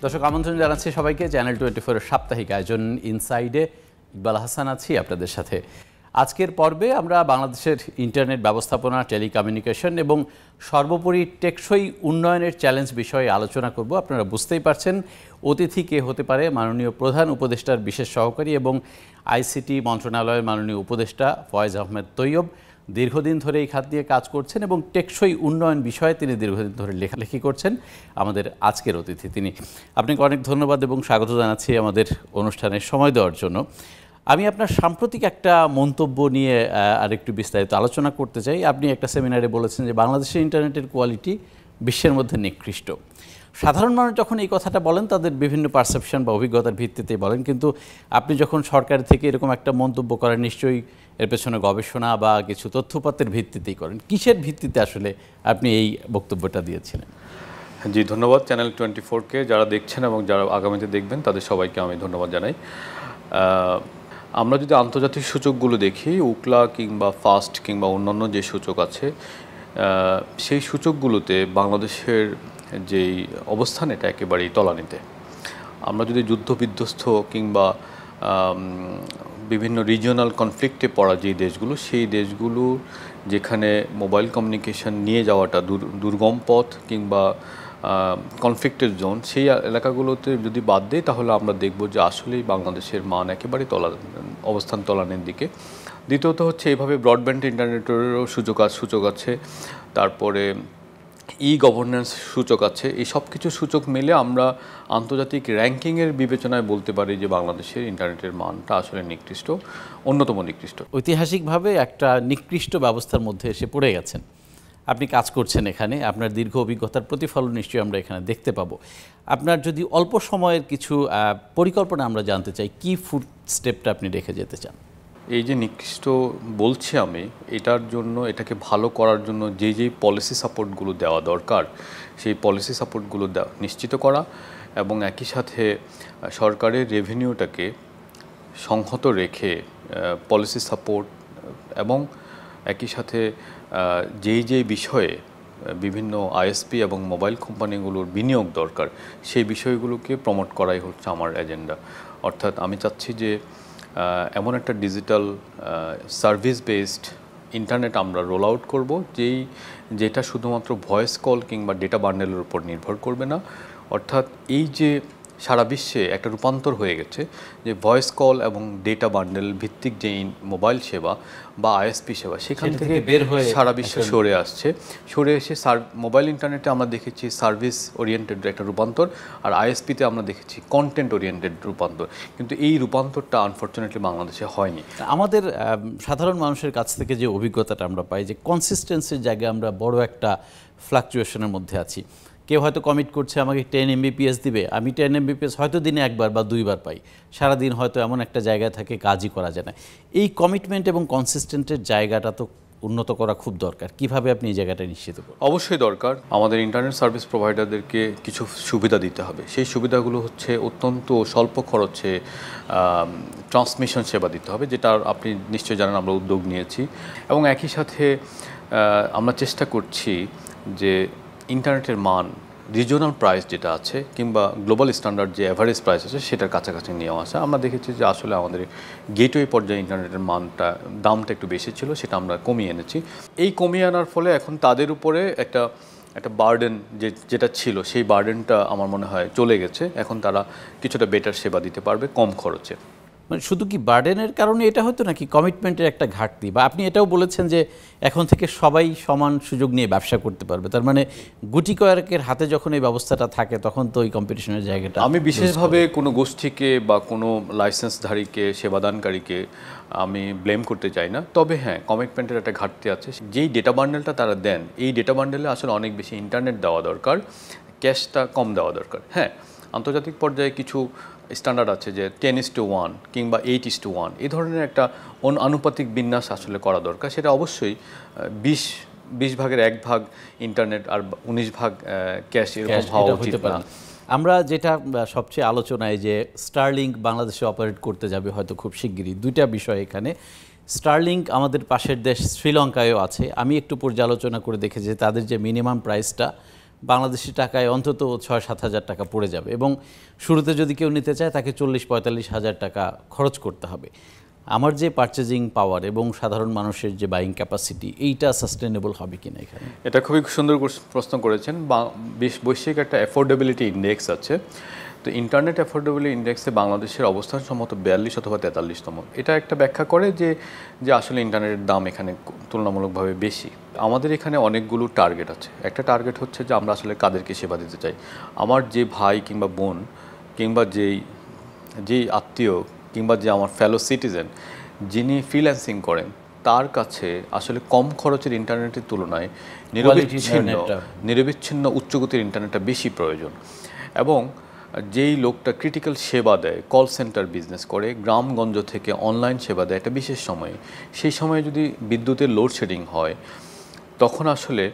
দর্শক আমন্ত্রণ জানাচ্ছি সবাইকে চ্যানেল 24 এর সাপ্তাহিক আয়োজন ইনসাইডে। ইকবাল হাসান আছি আপনাদের সাথে। আজকের পর্বে আমরা বাংলাদেশের ইন্টারনেট ব্যবস্থাপনা, টেলিকমিউনিকেশন এবং সর্বোপরি টেকসই উন্নয়নের চ্যালেঞ্জ বিষয়ে আলোচনা করব। আপনারা বুঝতেই পারছেন অতিথি কে হতে পারে। মাননীয় প্রধান উপদেষ্টার বিশেষ সহকারী এবং আইসিটি মন্ত্রণালয়ের মাননীয় উপদেষ্টা ফয়েজ আহমেদ তৈয়ব দীর্ঘদিন ধরে এই খাত নিয়ে কাজ করছেন এবং টেকসই উন্নয়ন বিষয়ে তিনি দীর্ঘদিন ধরে লেখালেখি করছেন। আমাদের আজকের অতিথি তিনি। আপনাকে অনেক ধন্যবাদ এবং স্বাগত জানাচ্ছি আমাদের অনুষ্ঠানে সময় দেওয়ার জন্য। আমি আপনার সাম্প্রতিক একটা মন্তব্য নিয়ে আরেকটু বিস্তারিত আলোচনা করতে চাই। আপনি একটা সেমিনারে বলেছেন যে বাংলাদেশের ইন্টারনেটের কোয়ালিটি বিশ্বের মধ্যে নিকৃষ্ট। সাধারণ মানুষ যখন এই কথাটা বলেন তাদের বিভিন্ন পারসেপশন বা অভিজ্ঞতার ভিত্তিতে বলেন, কিন্তু আপনি যখন সরকার থেকে এরকম একটা মন্তব্য করেন নিশ্চয়ই এর পেছনে গবেষণা বা কিছু তথ্যপত্রের ভিত্তিতেই করেন। কিসের ভিত্তিতে আসলে আপনি এই বক্তব্যটা দিয়েছিলেন? জি, ধন্যবাদ চ্যানেল 24কে যারা দেখছেন এবং যারা আগামীতে দেখবেন তাদের সবাইকে আমি ধন্যবাদ জানাই। আমরা যদি আন্তর্জাতিক সূচকগুলো দেখি, উকলা কিংবা ফাস্ট কিংবা অন্যান্য যে সূচক আছে, সেই সূচকগুলোতে বাংলাদেশের যেই অবস্থান এটা একেবারেই তলানিতে। আমরা যদি যুদ্ধ বিধ্বস্ত কিংবা বিভিন্ন রিজিওনাল কনফ্লিক্টে পড়া যে দেশগুলো, সেই দেশগুলো যেখানে মোবাইল কমিউনিকেশন নিয়ে যাওয়াটা দুর্গম পথ কিংবা কনফ্লিক্টের জোন, সেই এলাকাগুলোতে যদি বাদ দেয় তাহলে আমরা দেখব যে আসলেই বাংলাদেশের মান একেবারে অবস্থান তলানির দিকে। দ্বিতীয়ত হচ্ছে এইভাবে ব্রডব্যান্ড ইন্টারনেটেরও সূচক আছে, তারপরে ই গভর্নেন্স সূচক আছে। এই সব কিছু সূচক মিলে আমরা আন্তর্জাতিক র্যাঙ্কিংয়ের বিবেচনায় বলতে পারি যে বাংলাদেশের ইন্টারনেটের মানটা আসলে নিকৃষ্ট, অন্যতম নিকৃষ্ট। ঐতিহাসিকভাবে একটা নিকৃষ্ট ব্যবস্থার মধ্যে এসে পড়ে গেছেন। আপনি কাজ করছেন এখানে, আপনার দীর্ঘ অভিজ্ঞতার প্রতিফলন নিশ্চয়ই আমরা এখানে দেখতে পাবো। আপনার যদি অল্প সময়ের কিছু পরিকল্পনা আমরা জানতে চাই, কি ফুড স্টেপটা আপনি রেখে যেতে চান? এই যে নিকৃষ্ট বলছি আমি, এটাকে ভালো করার জন্য যেই পলিসি সাপোর্টগুলো দেওয়া দরকার সেই পলিসি সাপোর্টগুলো নিশ্চিত করা এবং একই সাথে সরকারের রেভিনিউটাকে সংহত রেখে পলিসি সাপোর্ট এবং একই সাথে যেই বিষয়ে বিভিন্ন আইএসপি এবং মোবাইল কোম্পানিগুলোর বিনিয়োগ দরকার সেই বিষয়গুলোকে প্রমোট করাই হচ্ছে আমার এজেন্ডা। অর্থাৎ আমি চাচ্ছি যে এমন একটা ডিজিটাল সার্ভিস বেসড ইন্টারনেট আমরা রোল আউট করবো যেটা শুধুমাত্র ভয়েস কল কিংবা ডেটা বান্ডেলের উপর নির্ভর করবে না। অর্থাৎ এই যে সারা বিশ্বে একটা রূপান্তর হয়ে গেছে যে ভয়েস কল এবং ডেটা বান্ডেল ভিত্তিক যে মোবাইল সেবা বা আইএসপি সেবা, সেখান থেকে বের হয়ে সারা বিশ্বে সরে এসে মোবাইল ইন্টারনেটে আমরা দেখেছি সার্ভিস ওরিয়েন্টেড একটা রূপান্তর, আর আইএসপিতে আমরা দেখেছি কন্টেন্ট ওরিয়েন্টেড রূপান্তর। কিন্তু এই রূপান্তরটা আনফর্চুনেটলি বাংলাদেশে হয়নি। আমাদের সাধারণ মানুষের কাছ থেকে যে অভিজ্ঞতাটা আমরা পাই যে কনসিস্টেন্সির জায়গায় আমরা বড় একটা ফ্লাকচুয়েশনের মধ্যে আছি। কেউ হয়তো কমিট করছে আমাকে 10 MBPS দিবে, আমি 10 MBPS হয়তো দিনে একবার বা দুইবার পাই, সারাদিন হয়তো এমন একটা জায়গায় থাকে কাজই করা যায় না। এই কমিটমেন্ট এবং কনসিস্টেন্টের জায়গাটা তো উন্নত করা খুব দরকার। কিভাবে আপনি এই জায়গাটা নিশ্চিত করবেন? অবশ্যই দরকার। আমাদের ইন্টারনেট সার্ভিস প্রোভাইডারদেরকে কিছু সুবিধা দিতে হবে। সেই সুবিধাগুলো হচ্ছে অত্যন্ত স্বল্প খরচে ট্রান্সমিশন সেবা দিতে হবে, যেটা আপনি নিশ্চয়ই জানেন আমরা উদ্যোগ নিয়েছি। এবং একই সাথে আমরা চেষ্টা করছি যে ইন্টারনেটের মান রিজিওনাল প্রাইস যেটা আছে কিংবা গ্লোবাল স্ট্যান্ডার্ড যে অ্যাভারেজ প্রাইস আছে সেটার কাছাকাছি নিয়ে আসা। আমরা দেখেছি যে আসলে আমাদের গেটওয়ে পর্যায়ে ইন্টারনেটের দামটা একটু বেশি ছিল, সেটা আমরা কমিয়ে এনেছি। এই কমিয়ে আনার ফলে এখন তাদের উপরে একটা বার্ডেন যেটা ছিল সেই বার্ডেনটা আমার মনে হয় চলে গেছে। এখন তারা কিছুটা বেটার সেবা দিতে পারবে কম খরচে। মানে শুধু কি বার্ডেনের কারণে এটা হতো নাকি কমিটমেন্টের একটা ঘাটতি? বা আপনি এটাও বলেছেন যে এখন থেকে সবাই সমান সুযোগ নিয়ে ব্যবসা করতে পারবে, তার মানে গুটি কয়েকের হাতে যখন এই ব্যবস্থাটা থাকে তখন তো ওই কম্পিটিশনের জায়গাটা। আমি বিশেষভাবে কোনো গোষ্ঠীকে বা কোনো লাইসেন্সধারীকে সেবাদানকারীকে আমি ব্লেম করতে চাই না, তবে হ্যাঁ কমিটমেন্টের একটা ঘাটতি আছে। যেই ডেটা বান্ডেলটা তারা দেন, এই ডেটা বান্ডেলে আসলে অনেক বেশি ইন্টারনেট দেওয়া দরকার, ক্যাশটা কম দেওয়া দরকার। হ্যাঁ, আন্তর্জাতিক পর্যায়ে কিছু স্ট্যান্ডার্ড আছে যে 10:1 কিংবা 8:1 এই ধরনের একটা আনুপাতিক বিন্যাস আসলে করা দরকার। সেটা অবশ্যই 20 ভাগের 1 ভাগ ইন্টারনেট আর 19 ভাগ ক্যাশ এরকম হওয়া উচিত না। আমরা যেটা সবচেয়ে আলোচনায় যে স্টারলিংক বাংলাদেশে অপারেট করতে যাবে হয়তো খুব শিগগিরই। দুইটা বিষয় এখানে। স্টারলিংক আমাদের পাশের দেশ শ্রীলঙ্কায়ও আছে। আমি একটু পর্যালোচনা করে দেখেছি তাদের যে মিনিমাম প্রাইসটা বাংলাদেশি টাকায় অন্তত 6-7 হাজার টাকা পড়ে যাবে এবং শুরুতে যদি কেউ নিতে চায় তাকে 40-45 হাজার টাকা খরচ করতে হবে। আমার যে পারচেজিং পাওয়ার এবং সাধারণ মানুষের যে বাইং ক্যাপাসিটি, এইটা সাস্টেনেবল হবে কিনা এখানে? এটা খুবই সুন্দর প্রশ্ন করেছেন। বৈশ্বিক একটা অ্যাফোর্ডেবিলিটি ইন্ডেক্স আছে। তো ইন্টারনেট অ্যাফোর্ডেবিলিটি ইন্ডেক্সে বাংলাদেশের অবস্থান সম্ভবত 42 অথবা 43তম। এটা একটা ব্যাখ্যা করে যে আসলে ইন্টারনেটের দাম এখানে তুলনামূলকভাবে বেশি। আমাদের এখানে অনেকগুলো টার্গেট আছে। একটা টার্গেট হচ্ছে যে আমরা আসলে কাদেরকে সেবা দিতে চাই। আমার যে ভাই কিংবা বোন কিংবা যেই আত্মীয় কিংবা যে আমার ফেলো সিটিজেন যিনি ফ্রিল্যান্সিং করেন, তার কাছে আসলে কম খরচের ইন্টারনেটের তুলনায় নিরবিচ্ছিন্ন উচ্চগতির ইন্টারনেটটা বেশি প্রয়োজন। এবং যেই লোকটা ক্রিটিক্যাল সেবা দেয়, কল সেন্টার বিজনেস করে, গ্রামগঞ্জ থেকে অনলাইন সেবা দেয় একটা বিশেষ সময়ে, সেই সময়ে যদি বিদ্যুতের লোডশেডিং হয়, তখন আসলে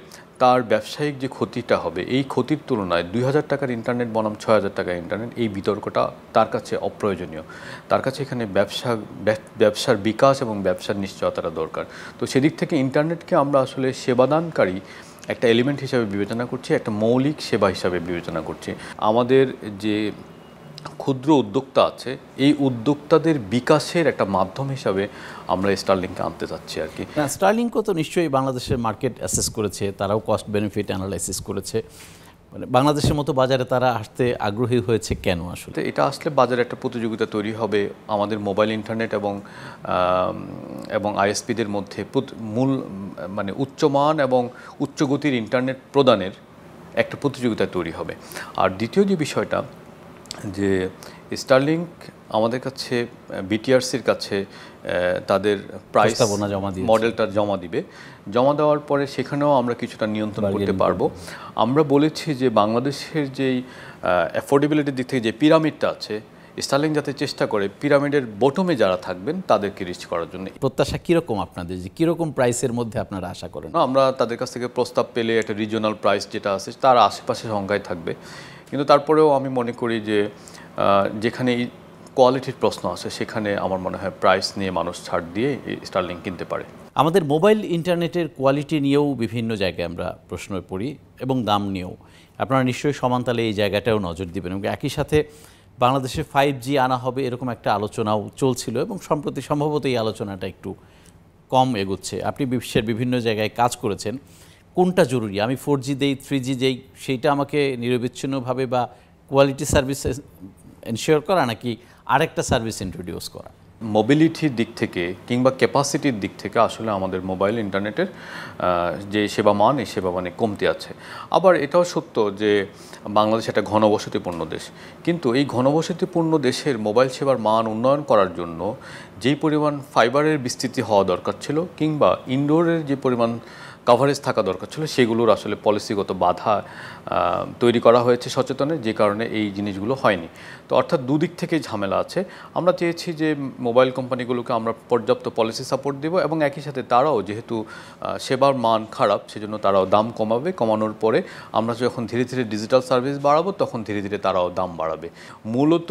তার ব্যবসায়িক যে ক্ষতিটা হবে, এই ক্ষতির তুলনায় 2000 টাকার ইন্টারনেট বনাম 6000 টাকার ইন্টারনেট, এই বিতর্কটা তার কাছে অপ্রয়োজনীয়। তার কাছে এখানে ব্যবসার বিকাশ এবং ব্যবসার নিশ্চয়তাটা দরকার। তো সেদিক থেকে ইন্টারনেটকে আমরা আসলে সেবাদানকারী একটা এলিমেন্ট হিসাবে বিবেচনা করছি, একটা মৌলিক সেবা হিসাবে বিবেচনা করছি। আমাদের যে ক্ষুদ্র উদ্যোক্তা আছে, এই উদ্যোক্তাদের বিকাশের একটা মাধ্যম হিসাবে আমরা স্টারলিংকে আনতে চাচ্ছি আর কি। স্টারলিংকও তো নিশ্চয়ই বাংলাদেশের মার্কেট অ্যাসেস করেছে, তারাও কস্ট বেনিফিট অ্যানালাইসিস করেছে। মানে বাংলাদেশের মতো বাজারে তারা আসতে আগ্রহী হয়েছে কেন আসলে? এটা আসলে বাজারে একটা প্রতিযোগিতা তৈরি হবে আমাদের মোবাইল ইন্টারনেট এবং আইএসপিদের মধ্যে মূল মানে উচ্চমান এবং উচ্চগতির ইন্টারনেট প্রদানের একটা প্রতিযোগিতা তৈরি হবে। আর দ্বিতীয় যে বিষয়টা, যে স্টারলিংক আমাদের কাছে বিটিআরসির কাছে তাদের প্রাইস মডেলটা জমা দেওয়ার পরে সেখানেও আমরা কিছুটা নিয়ন্ত্রণ করতে পারবো। আমরা বলেছি যে বাংলাদেশের যেই অ্যাফোর্ডেবিলিটির দিক থেকে যে পিরামিডটা আছে, স্টারলিংক যাতে চেষ্টা করে পিরামিডের বটমে যারা থাকবেন তাদেরকে রিচ করার জন্য। প্রত্যাশা কীরকম আপনাদের, যে কীরকম প্রাইসের মধ্যে আপনারা আশা করেন? আমরা তাদের কাছ থেকে প্রস্তাব পেলে একটা রিজিওনাল প্রাইস যেটা আছে তার আশেপাশে সংখ্যায় থাকবে, কিন্তু তারপরেও আমি মনে করি যে যেখানে কোয়ালিটির প্রশ্ন আছে সেখানে আমার মনে হয় প্রাইস নিয়ে মানুষ ছাড় দিয়ে স্টারলিংক কিনতে পারে। আমাদের মোবাইল ইন্টারনেটের কোয়ালিটি নিয়েও বিভিন্ন জায়গায় আমরা প্রশ্নে পড়ি এবং দাম নিয়েও। আপনারা নিশ্চয়ই সমানতালে এই জায়গাটাও নজর দিবেন। এবং একই সাথে বাংলাদেশে 5G আনা হবে এরকম একটা আলোচনাও চলছিল এবং সম্প্রতি সম্ভবত এই আলোচনাটা একটু কম এগোচ্ছে। আপনি বিশ্বের বিভিন্ন জায়গায় কাজ করেছেন, কোনটা জরুরি? আমি 4G দেই, 3G দেই, সেইটা আমাকে নিরবিচ্ছিন্নভাবে বা কোয়ালিটি সার্ভিস এনশিওর করা, নাকি আরেকটা সার্ভিস ইন্ট্রোডিউস করা? মোবিলিটির দিক থেকে কিংবা ক্যাপাসিটির দিক থেকে আসলে আমাদের মোবাইল ইন্টারনেটের যে সেবা মান, এই সেবা মানে কমতি আছে। আবার এটাও সত্য যে বাংলাদেশ একটা ঘনবসতিপূর্ণ দেশ, কিন্তু এই ঘনবসতিপূর্ণ দেশের মোবাইল সেবার মান উন্নয়ন করার জন্য যেই পরিমাণ ফাইবারের বিস্তৃতি হওয়া দরকার ছিল কিংবা ইনডোরের যে পরিমাণ কাভারেজ থাকা দরকার ছিল, সেগুলোর আসলে পলিসিগত বাধা তৈরি করা হয়েছে সচেতনে, যে কারণে এই জিনিসগুলো হয়নি। তো অর্থাৎ দুদিক থেকেই ঝামেলা আছে। আমরা চেয়েছি যে মোবাইল কোম্পানিগুলোকে আমরা পর্যাপ্ত পলিসি সাপোর্ট দেব এবং একই সাথে তারাও যেহেতু সেবার মান খারাপ, সেজন্য তারাও দাম কমাবে। কমানোর পরে আমরা যখন ধীরে ধীরে ডিজিটাল সার্ভিস বাড়াবো, তখন ধীরে ধীরে তারাও দাম বাড়াবে। মূলত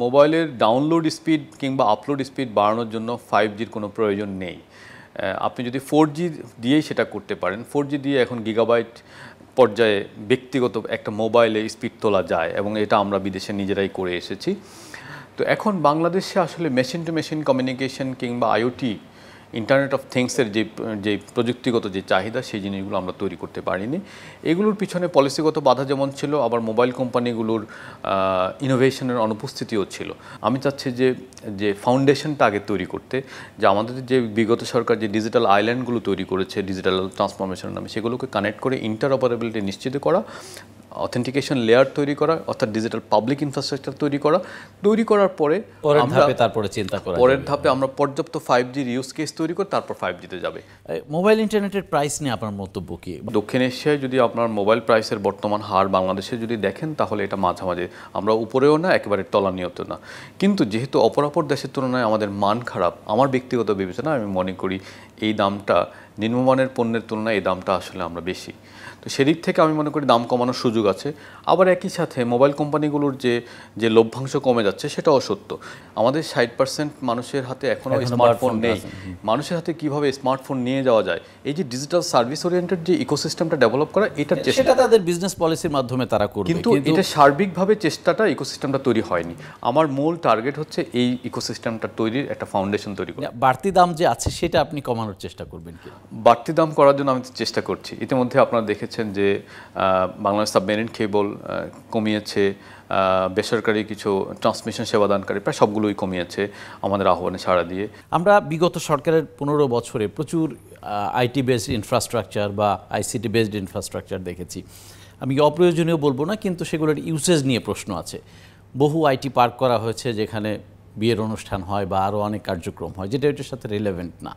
মোবাইলের ডাউনলোড স্পিড কিংবা আপলোড স্পিড বাড়ানোর জন্য 5Gর কোনো প্রয়োজন নেই। আপনি যদি 4G দিয়েই সেটা করতে পারেন, 4G দিয়ে এখন গিগাবাইট পর্যায়ে ব্যক্তিগত একটা মোবাইলে স্পিড তোলা যায় এবং এটা আমরা বিদেশে নিজেরাই করে এসেছি। তো এখন বাংলাদেশে আসলে মেশিন টু মেশিন কমিউনিকেশন কিংবা আইওটি ইন্টারনেট অফ থিংসের যে প্রযুক্তিগত যে চাহিদা, সেই জিনিসগুলো আমরা তৈরি করতে পারিনি। এগুলোর পিছনে পলিসিগত বাধা যেমন ছিল, আবার মোবাইল কোম্পানিগুলোর ইনোভেশনের অনুপস্থিতিও ছিল। আমি চাচ্ছি যে ফাউন্ডেশনটা আগে তৈরি করতে, যে আমাদের যে বিগত সরকার যে ডিজিটাল আইল্যান্ডগুলো তৈরি করেছে ডিজিটাল ট্রান্সফরমেশনের নামে, সেগুলোকে কানেক্ট করে ইন্টারঅপারেবিলিটি নিশ্চিত করা, অথেন্টিকেশন লেয়ার তৈরি করা, অর্থাৎ ডিজিটাল পাবলিক ইনফ্রাস্ট্রাকচার তৈরি করার পরে পরের ধাপে আমরা পর্যাপ্ত 5Gর ইউজ কেস তৈরি করে তারপর 5Gতে যাবে। মোবাইল ইন্টারনেটের প্রাইস নিয়ে আপনার মন্তব্য কি? দক্ষিণ এশিয়ায় যদি আপনার মোবাইল প্রাইসের বর্তমান হার বাংলাদেশে যদি দেখেন, তাহলে এটা মাঝামাঝি, আমরা উপরেও না একেবারে তলানিয়তেও না। কিন্তু যেহেতু অপরাপর দেশের তুলনায় আমাদের মান খারাপ, আমার ব্যক্তিগত বিবেচনা আমি মনে করি এই দামটা নিম্নমানের পণ্যের তুলনায় এই দামটা আসলে আমরা বেশি। তো সেদিক থেকে আমি মনে করি দাম কমানোর সুযোগ আছে। আবার একই সাথে মোবাইল কোম্পানিগুলোর যে লভ্যাংশ কমে যাচ্ছে সেটাও সত্য। আমাদের 60% মানুষের হাতে এখনও স্মার্টফোন নেই। মানুষের হাতে কিভাবে স্মার্টফোন নিয়ে যাওয়া যায়, এই যে ডিজিটাল সার্ভিস ওরিয়েন্টেড যে ইকোসিস্টেমটা ডেভেলপ করা, এটার সেটা তাদের বিজনেস পলিসির মাধ্যমে তারা করবে, কিন্তু এটা সার্বিকভাবে চেষ্টাটা ইকোসিস্টেমটা তৈরি হয়নি। আমার মূল টার্গেট হচ্ছে এই ইকোসিস্টেমটা তৈরির একটা ফাউন্ডেশন তৈরি করা। বাড়তি দাম যে আছে সেটা আপনি কমানোর চেষ্টা করবেন কি? বাড়তি দাম করার জন্য আমি চেষ্টা করছি। ইতিমধ্যে আপনারা দেখেছেন যে বাংলাদেশ সাবমেরিন কেবল কমিয়েছে, বেসরকারি কিছু ট্রান্সমিশন সেবাদানকারী প্রায় সবগুলোই কমিয়েছে আমাদের আহ্বানে সাড়া দিয়ে। আমরা বিগত সরকারের 15 বছরে প্রচুর আইটি বেসড ইনফ্রাস্ট্রাকচার বা আইসিটি বেসড ইনফ্রাস্ট্রাকচার দেখেছি। আমি অপ্রয়োজনীয় বলবো না, কিন্তু সেগুলোর ইউসেজ নিয়ে প্রশ্ন আছে। বহু আইটি পার্ক করা হয়েছে যেখানে বিয়ের অনুষ্ঠান হয় বা আরও অনেক কার্যক্রম হয়, যেটা এটার সাথে রিলেভেন্ট না।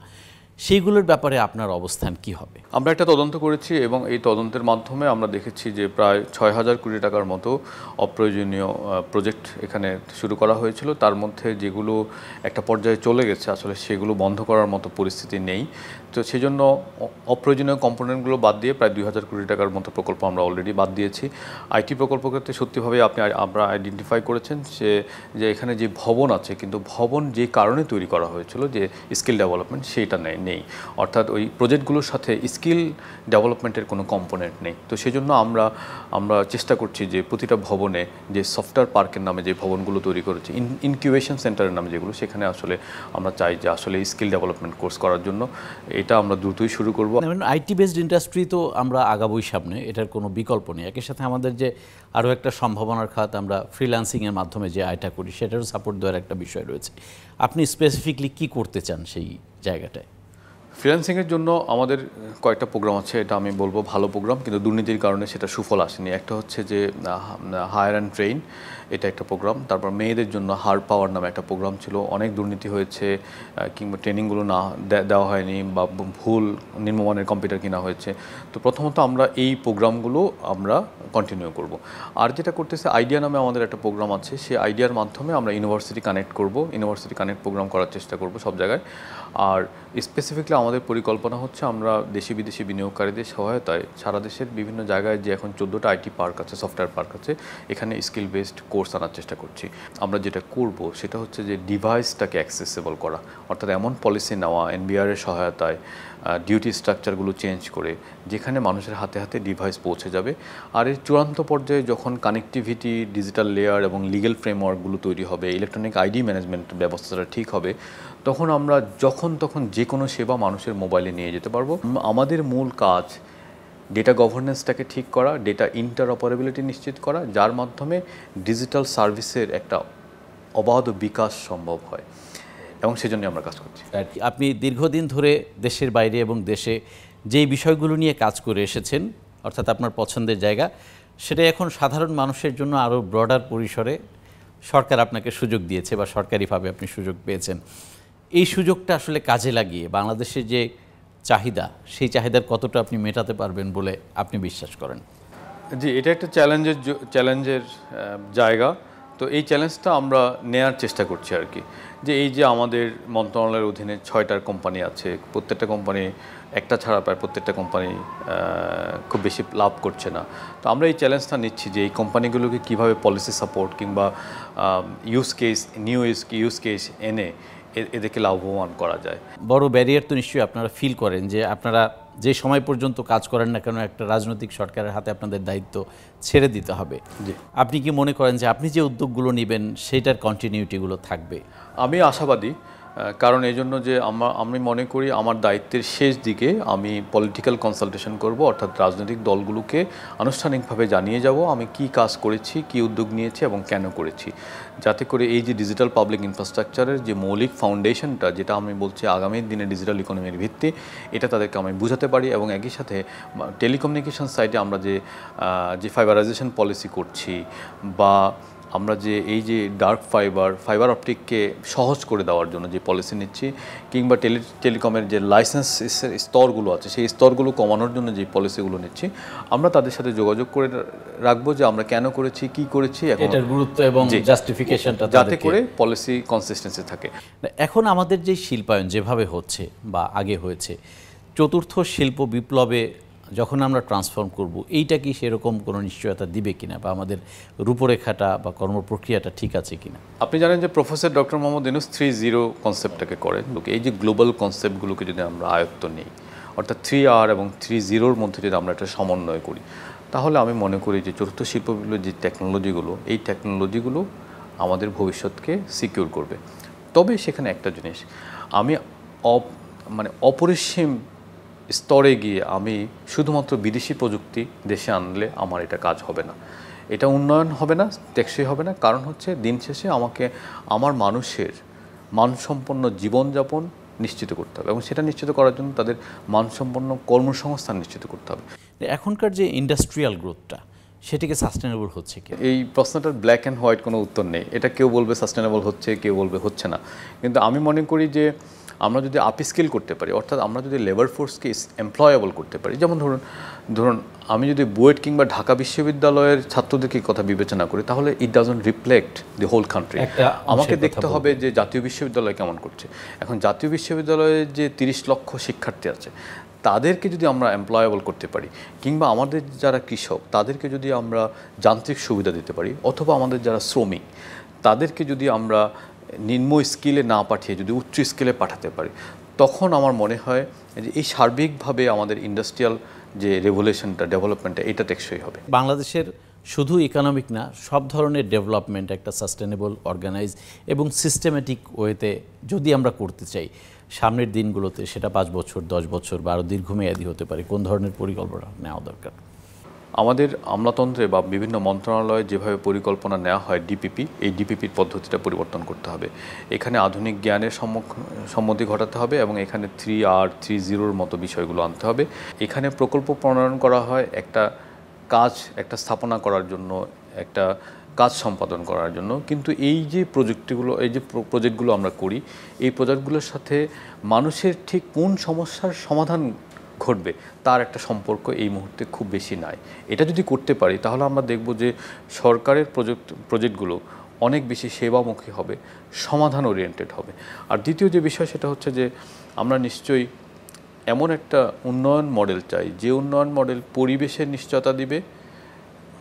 সেইগুলোর ব্যাপারে আপনার অবস্থান কি হবে? আমরা একটা তদন্ত করেছি এবং এই তদন্তের মাধ্যমে আমরা দেখেছি যে প্রায় 6,000 কোটি টাকার মতো অপ্রয়োজনীয় প্রজেক্ট এখানে শুরু করা হয়েছিল। তার মধ্যে যেগুলো একটা পর্যায়ে চলে গেছে আসলে সেগুলো বন্ধ করার মতো পরিস্থিতি নেই। তো সেই জন্য অপ্রয়োজনীয় কম্পোনেন্টগুলো বাদ দিয়ে প্রায় 2,000 কোটি টাকার মতো প্রকল্প আমরা অলরেডি বাদ দিয়েছি। আইটি প্রকল্প ক্ষেত্রে সত্যিভাবে আমরা আইডেন্টিফাই করেছেন যে এখানে যে ভবন আছে, কিন্তু ভবন যে কারণে তৈরি করা হয়েছিল যে স্কিল ডেভেলপমেন্ট, সেইটা নেই। অর্থাৎ ওই প্রজেক্টগুলোর সাথে স্কিল ডেভেলপমেন্টের কোনো কম্পোনেন্ট নেই। তো সেই জন্য আমরা চেষ্টা করছি যে প্রতিটা ভবনে, যে সফটওয়্যার পার্কের নামে যে ভবনগুলো তৈরি করেছি, ইনকিউবেশন সেন্টারের নামে যেগুলো, সেখানে আসলে আমরা চাই যে আসলে স্কিল ডেভেলপমেন্ট কোর্স করার জন্য। এটা আমরা দ্রুতই শুরু করব। আইটি বেসড ইন্ডাস্ট্রি তো আমরা আগাবোই সামনে, এটার কোনো বিকল্প নেই। একই সাথে আমাদের যে আরও একটা সম্ভাবনার খাত, আমরা ফ্রিল্যান্সিংয়ের মাধ্যমে যে আয়টা করি সেটারও সাপোর্ট দেওয়ার একটা বিষয় রয়েছে। আপনি স্পেসিফিকলি কি করতে চান সেই জায়গাটায়? ফ্রিল্যান্সিংয়ের জন্য আমাদের কয়েকটা প্রোগ্রাম আছে, এটা আমি বলবো ভালো প্রোগ্রাম, কিন্তু দুর্নীতির কারণে সেটা সুফল আসেনি। একটা হচ্ছে যে হায়ার অ্যান্ড ট্রেন, এটা একটা প্রোগ্রাম। তারপর মেয়েদের জন্য হার পাওয়ার নামে একটা প্রোগ্রাম ছিল, অনেক দুর্নীতি হয়েছে, কিংবা ট্রেনিংগুলো না দেওয়া হয়নি বা ভুল নিম্নমানের কম্পিউটার কেনা হয়েছে। তো প্রথমত আমরা এই প্রোগ্রামগুলো আমরা কন্টিনিউ করব। আর যেটা করতেছে আইডিয়া নামে আমাদের একটা প্রোগ্রাম আছে, সেই আইডিয়ার মাধ্যমে আমরা ইউনিভার্সিটি কানেক্ট করব, ইউনিভার্সিটি কানেক্ট প্রোগ্রাম করার চেষ্টা করব সব জায়গায়। আর স্পেসিফিকলি আমাদের পরিকল্পনা হচ্ছে আমরা দেশি বিদেশি বিনিয়োগকারীদের সহায়তায় সারা দেশের বিভিন্ন জায়গায় যে এখন 14টা আইটি পার্ক আছে, সফটওয়্যার পার্ক আছে, এখানে স্কিল বেসড কোর্স আনার চেষ্টা করছি। আমরা যেটা করব সেটা হচ্ছে যে ডিভাইসটাকে অ্যাক্সেসেবল করা, অর্থাৎ এমন পলিসি নেওয়া এনবিআরের সহায়তায়, ডিউটি স্ট্রাকচারগুলো চেঞ্জ করে, যেখানে মানুষের হাতে হাতে ডিভাইস পৌঁছে যাবে। আর এর চূড়ান্ত পর্যায়ে যখন কানেক্টিভিটি, ডিজিটাল লেয়ার এবং লিগ্যাল ফ্রেমওয়ার্কগুলো তৈরি হবে, ইলেকট্রনিক আইডি ম্যানেজমেন্ট ব্যবস্থাটা ঠিক হবে, তখন আমরা তখন যে কোনো সেবা মানুষের মোবাইলে নিয়ে যেতে পারবো। আমাদের মূল কাজ ডেটা গভর্নেন্সটাকে ঠিক করা, ডেটা ইন্টারঅপারেবিলিটি নিশ্চিত করা, যার মাধ্যমে ডিজিটাল সার্ভিসের একটা অবাধ বিকাশ সম্ভব হয়, এবং সেজন্য আমরা কাজ করছি। আপনি দীর্ঘদিন ধরে দেশের বাইরে এবং দেশে যেই বিষয়গুলো নিয়ে কাজ করে এসেছেন, অর্থাৎ আপনার পছন্দের জায়গা, সেটা এখন সাধারণ মানুষের জন্য আরও ব্রডার পরিসরে সরকার আপনাকে সুযোগ দিয়েছে বা সরকারিভাবে আপনি সুযোগ পেয়েছেন। এই সুযোগটা আসলে কাজে লাগিয়ে বাংলাদেশের যে চাহিদা, সেই চাহিদার কতটা আপনি মেটাতে পারবেন বলে আপনি বিশ্বাস করেন? জি, এটা একটা চ্যালেঞ্জের জায়গা। তো এই চ্যালেঞ্জটা আমরা নেয়ার চেষ্টা করছি আর কি, যে এই যে আমাদের মন্ত্রণালয়ের অধীনে 6টা কোম্পানি আছে, প্রত্যেকটা কোম্পানি একটা ছাড়া প্রায় প্রত্যেকটা কোম্পানি খুব বেশি লাভ করছে না। তো আমরা এই চ্যালেঞ্জটা নিচ্ছি যে এই কোম্পানিগুলোকে কীভাবে পলিসি সাপোর্ট কিংবা নিউ ইউজ কেস এনে এদেরকে লাভবান করা যায়। বড় ব্যারিয়ার তো নিশ্চয়ই আপনারা ফিল করেন যে আপনারা যে সময় পর্যন্ত কাজ করেন না কেন, একটা রাজনৈতিক সরকারের হাতে আপনাদের দায়িত্ব ছেড়ে দিতে হবে। আপনি কি মনে করেন যে আপনি যে উদ্যোগগুলো নেবেন সেটার কন্টিনিউটিগুলো থাকবে? আমি আশাবাদী, কারণ এই জন্য যে আমি মনে করি আমার দায়িত্বের শেষ দিকে আমি পলিটিক্যাল কনসালটেশন করব, অর্থাৎ রাজনৈতিক দলগুলোকে আনুষ্ঠানিকভাবে জানিয়ে যাব আমি কি কাজ করেছি, কি উদ্যোগ নিয়েছি এবং কেন করেছি, যাতে করে এই যে ডিজিটাল পাবলিক ইনফ্রাস্ট্রাকচারের যে মৌলিক ফাউন্ডেশনটা, যেটা আমি বলছি আগামী দিনে ডিজিটাল ইকোনমির ভিত্তি, এটা তাদেরকে আমি বুঝাতে পারি। এবং একই সাথে টেলিকমিউনিকেশন সাইটে আমরা যে ফাইবারাইজেশন পলিসি করছি বা আমরা যে এই যে ডার্ক ফাইবার অপটিককে সহজ করে দেওয়ার জন্য যে পলিসি নিচ্ছি, কিংবা টেলিকমের যে লাইসেন্স স্তরগুলো আছে সেই স্তরগুলো কমানোর জন্য যে পলিসিগুলো নিচ্ছি, আমরা তাদের সাথে যোগাযোগ করে রাখবো যে আমরা কেন করেছি, কি করেছি, এটার গুরুত্ব এবং জাস্টিফিকেশনটা যাতে করে পলিসি কনসিস্টেন্সি থাকে। এখন আমাদের যে শিল্পায়ন যেভাবে হচ্ছে বা আগে হয়েছে, চতুর্থ শিল্প বিপ্লবে যখন আমরা ট্রান্সফর্ম করব, এইটা কি সেরকম কোনো নিশ্চয়তা দিবে কিনা, বা আমাদের রূপরেখাটা বা কর্মপ্রক্রিয়াটা ঠিক আছে কিনা? আপনি জানেন যে প্রফেসর ডক্টর মোহাম্মদ ইউনূস 3-0 কনসেপ্টটাকে করেন। এই যে গ্লোবাল কনসেপ্টগুলোকে যদি আমরা আয়ত্ত নিই, অর্থাৎ 3R এবং 3-0-র মধ্যে যদি আমরা একটা সমন্বয় করি, তাহলে আমি মনে করি যে চতুর্থ শিল্প বিপ্লবের যে টেকনোলজিগুলো, এই টেকনোলজিগুলো আমাদের ভবিষ্যৎকে সিকিউর করবে। তবে সেখানে একটা জিনিস, আমি অপরিসীম স্তরে গিয়ে আমি শুধুমাত্র বিদেশি প্রযুক্তি দেশে আনলে আমার এটা কাজ হবে না, এটা উন্নয়ন হবে না, টেকসই হবে না। কারণ হচ্ছে দিন শেষে আমাকে আমার মানুষের মানসম্পন্ন জীবনযাপন নিশ্চিত করতে হবে, এবং সেটা নিশ্চিত করার জন্য তাদের মানসম্পন্ন কর্মসংস্থান নিশ্চিত করতে হবে। এখনকার যে ইন্ডাস্ট্রিয়াল গ্রোথটা, সেটাকে সাস্টেনেবল হচ্ছে কি? এই প্রশ্নটার ব্ল্যাক অ্যান্ড হোয়াইট কোনো উত্তর নেই। এটা কেউ বলবে সাস্টেনেবল হচ্ছে, কেউ বলবে হচ্ছে না। কিন্তু আমি মনে করি যে আমরা যদি আপস্কিল করতে পারি, অর্থাৎ আমরা যদি লেবার ফোর্সকে এমপ্লয়েবল করতে পারি, যেমন ধরুন আমি যদি বুয়েট কিংবা ঢাকা বিশ্ববিদ্যালয়ের ছাত্রদেরকে কথা বিবেচনা করি, তাহলে it doesn't reflect the whole country. আমাকে দেখতে হবে যে জাতীয় বিশ্ববিদ্যালয় কেমন করছে। এখন জাতীয় বিশ্ববিদ্যালয়ে যে 30 লক্ষ শিক্ষার্থী আছে, তাদেরকে যদি আমরা এমপ্লয়েবল করতে পারি, কিংবা আমাদের যারা কৃষক তাদেরকে যদি আমরা যান্ত্রিক সুবিধা দিতে পারি, অথবা আমাদের যারা শ্রমিক তাদেরকে যদি আমরা নিম্ন স্কিলে না পাঠিয়ে যদি উচ্চ স্কিলে পাঠাতে পারি, তখন আমার মনে হয় যে এই সার্বিকভাবে আমাদের ইন্ডাস্ট্রিয়াল যে রেভলিউশনটা, ডেভেলপমেন্টটা, এটা টেকসই হবে। বাংলাদেশের শুধু ইকোনমিক না, সব ধরনের ডেভেলপমেন্ট একটা সাস্টেনেবল, অর্গানাইজ এবং সিস্টেমেটিক ওয়েতে যদি আমরা করতে চাই সামনের দিনগুলোতে, সেটা 5 বছর, 10 বছর বা আরও দীর্ঘমেয়াদী হতে পারে, কোন ধরনের পরিকল্পনা নেওয়া দরকার? আমাদের আমলাতন্ত্রে বা বিভিন্ন মন্ত্রণালয়ে যেভাবে পরিকল্পনা নেওয়া হয় ডিপিপি, এই ডিপিপির পদ্ধতিটা পরিবর্তন করতে হবে। এখানে আধুনিক জ্ঞানের সম্মতি ঘটাতে হবে, এবং এখানে 3R 3-0-র মতো বিষয়গুলো আনতে হবে। এখানে প্রকল্প প্রণয়ন করা হয় একটা স্থাপনা করার জন্য, একটা কাজ সম্পাদন করার জন্য। কিন্তু এই যে প্রজেক্টগুলো আমরা করি, এই প্রজেক্টগুলোর সাথে মানুষের ঠিক কোন সমস্যার সমাধান ঘটবে তার একটা সম্পর্ক এই মুহূর্তে খুব বেশি নাই। এটা যদি করতে পারি, তাহলে আমরা দেখব যে সরকারের প্রজেক্টগুলো অনেক বেশি সেবামুখী হবে, সমাধান ওরিয়েন্টেড হবে। আর দ্বিতীয় যে বিষয়, সেটা হচ্ছে যে আমরা নিশ্চয়ই এমন একটা উন্নয়ন মডেল চাই, যে উন্নয়ন মডেল পরিবেশের নিশ্চয়তা দিবে,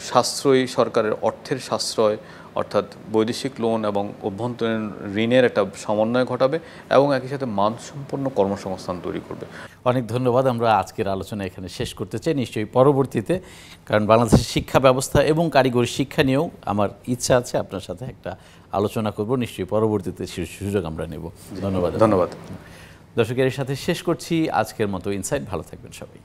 সাশ্রয়ী সরকারের অর্থের সাশ্রয়, অর্থাৎ বৈদেশিক লোন এবং অভ্যন্তরীণ ঋণের একটা সমন্বয় ঘটাবে, এবং একই সাথে মানসম্পন্ন কর্মসংস্থান তৈরি করবে। অনেক ধন্যবাদ। আমরা আজকের আলোচনা এখানে শেষ করতে চাই, নিশ্চয়ই পরবর্তীতে, কারণ বাংলাদেশের শিক্ষা ব্যবস্থা এবং কারিগরি শিক্ষা নিয়েও আমার ইচ্ছা আছে আপনার সাথে একটা আলোচনা করব, নিশ্চয়ই পরবর্তীতে সুযোগ আমরা নেব। ধন্যবাদ। ধন্যবাদ। দর্শকের সাথে শেষ করছি আজকের মতো ইনসাইট। ভালো থাকবেন সবাই।